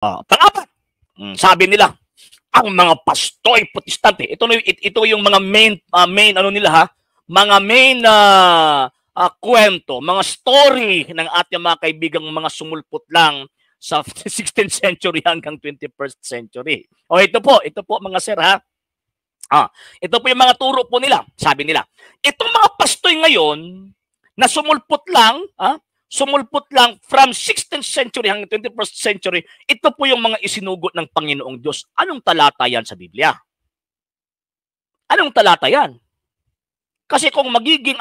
Pang-apat, sabi nila, ang mga pastoy protestante, ito yung mga main ano nila ha, mga main kwento, mga story ng ating mga kaibigang mga sumulpot lang sa 16th century hanggang 21st century. Ito po mga sir ha. Ito po yung mga turo po nila. Sabi nila, itong mga pastoy ngayon na sumulpot lang from 16th century hanggang 21st century, ito po yung mga isinugot ng Panginoong Diyos. Anong talata yan sa Biblia? Anong talata yan? Kasi kung magiging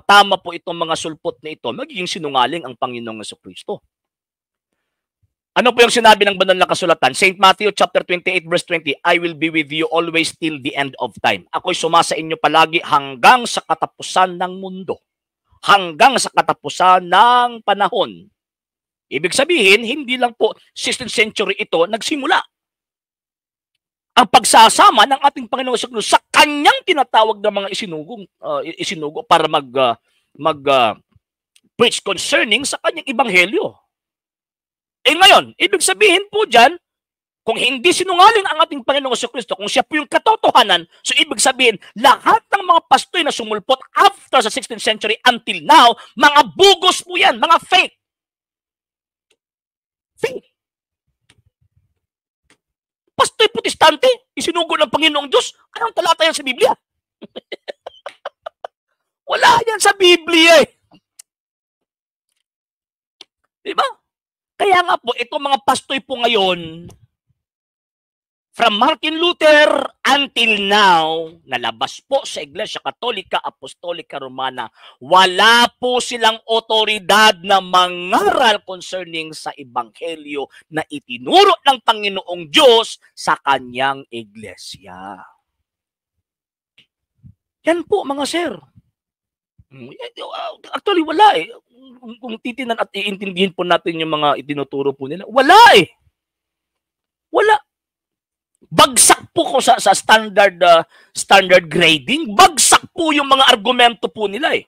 tama po itong mga sulpot na ito, magiging sinungaling ang Panginoong Jesucristo. Ano po yung sinabi ng banal na kasulatan? St. Matthew chapter 28 verse 20, I will be with you always till the end of time. Ako'y sumasa inyo palagi hanggang sa katapusan ng mundo. Hanggang sa katapusan ng panahon. Ibig sabihin, hindi lang po 16th century ito nagsimula. Ang pagsasama ng ating Panginoong Jesucristo sa kanyang tinatawag na mga isinugo para preach concerning sa kanyang ebanghelyo. Ngayon, ibig sabihin po dyan, kung hindi sinungaling ang ating Panginoong Jesucristo, kung siya po yung katotohanan, so ibig sabihin, lahat ng mga pastoy na sumulpot after sa 16th century until now, mga bugos po yan, mga fake. Fake. Pastoy protestante, isinugo ng Panginoong Diyos, anong talata yan sa Biblia? Wala yan sa Biblia eh. Diba? Kaya nga po, itong mga pastoy po ngayon, from Martin Luther until now, nalabas po sa Iglesia Katolika, Apostolika, Romana, wala po silang otoridad na mangaral concerning sa Ebanghelyo na itinuro ng Panginoong Diyos sa kanyang Iglesia. Yan po mga sir. Actually, wala eh. Kung titinan at iintindihin po natin yung mga itinuturo po nila, wala eh. Wala. Bagsak po ko sa standard grading. Bagsak po yung mga argumento po nila eh.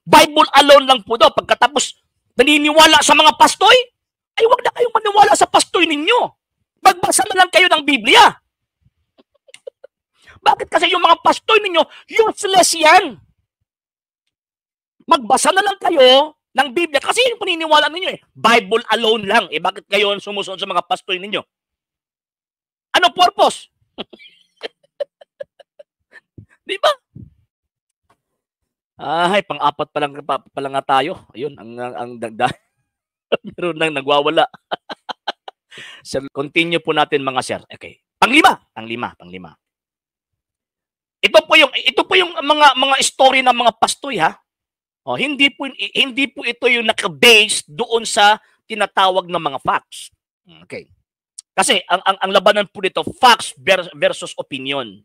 Bible alone lang po daw. Pagkatapos naniniwala sa mga pastoy, ay wag na kayong maniwala sa pastoy ninyo. Magbasa na lang kayo ng Biblia. Bakit? Kasi yung mga pastoy ninyo, useless yan. Magbasa na lang kayo ng Biblia. Kasi yung paniniwala ninyo eh. Bible alone lang. Bakit kayo sumusunod sa mga pastoy ninyo? Ano purpose? Di ba? Pang-apat pa lang nga tayo. Ayun, ang dagdag. Meron nang nagwawala. So, continue po natin mga sir. Okay. Panglima. Ito po yung mga story ng mga pastoy ha. Hindi po ito yung naka-base doon sa tinatawag na mga facts. Okay. Kasi ang labanan po dito, facts versus opinion.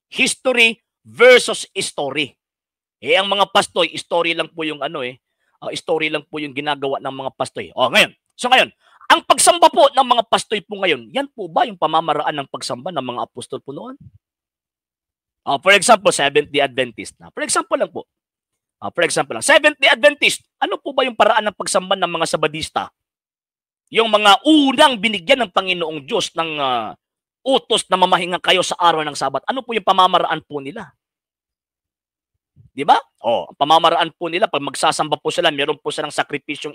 History versus story. Ang mga pastoy, story lang po yung story lang po yung ginagawa ng mga pastoy. Ngayon. Ang pagsamba po ng mga pastoy po ngayon, yan po ba yung pamamaraan ng pagsamba ng mga apostol po noon? For example, Seventh-day Adventist na. For example lang, Seventh-day Adventist, ano po ba yung paraan ng pagsamba ng mga Sabadista? Yung mga unang binigyan ng Panginoong Diyos ng utos na mamahinga kayo sa araw ng Sabat. Ano po yung pamamaraan po nila? Di ba? Ang pamamaraan po nila, pag magsasamba po sila, meron po silang sakripisyong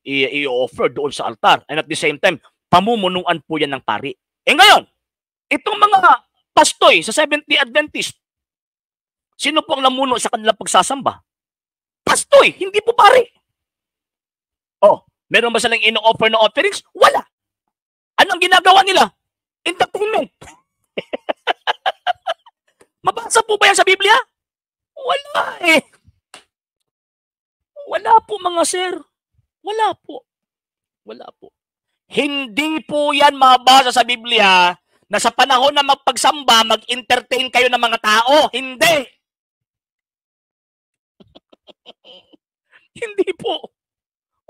i-offer doon sa altar. And at the same time, pamumunuan po yan ng pari. Ngayon, itong mga pastoy sa Seventh-day Adventist, sino po ang namuno sa kanilang pagsasamba? Pastoy, hindi po pari. Meron ba silang ino-offer na offerings? Wala. Anong ginagawa nila? Entertainment. Mabasa po ba yan sa Biblia? Wala eh. Wala po mga sir. Wala po. Hindi po yan mabasa sa Biblia na sa panahon na magpagsamba, mag-entertain kayo ng mga tao. Hindi. Hindi po.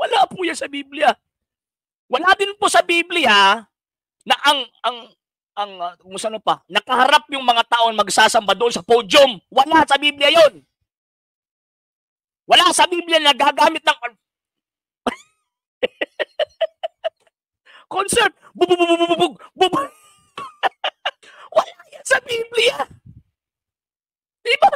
Wala po yan sa Biblia. Wala din po sa Biblia na nakaharap yung mga taong magsasamba doon sa podium. Wala sa Biblia yon. Wala sa Biblia na gagamit ng concert. Bubububububug. Wala yan sa Biblia. Diba?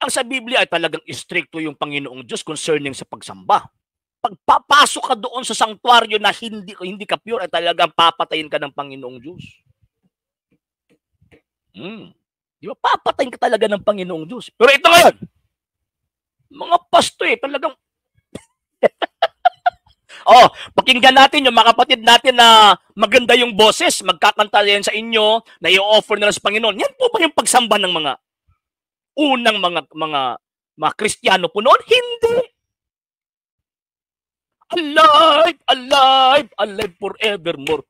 Ang sa Biblia ay talagang istrikto yung Panginoong Diyos concerning sa pagsamba. Pagpapasok ka doon sa sanctuaryo na hindi ka pure, ay talagang papatayin ka ng Panginoong Diyos. Di ba? Papatayin ka talaga ng Panginoong Diyos. Pero ito ngayon, mga pasto talagang pakinggan natin yung mga kapatid natin na maganda yung boses, magkakanta yan sa inyo, na i-offer nila sa Panginoon. Yan po ba yung pagsamba ng mga unang mga Kristiyano po noon? Hindi. Alive, alive, alive forevermore.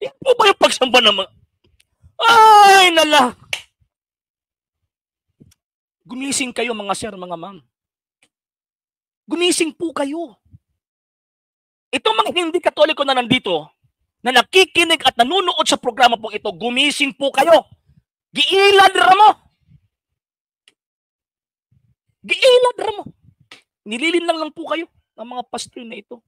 Yan po ba yung pagsamba ng mga... Ay, nala. Gumising kayo mga sir, mga ma'am. Gumising po kayo. Itong mga hindi Katoliko na nandito, na nakikinig at nanunood sa programa pong ito, gumising po kayo. Giilad ramo. Giilad ramo. Nililinlang lang po kayo ng mga pastor na ito.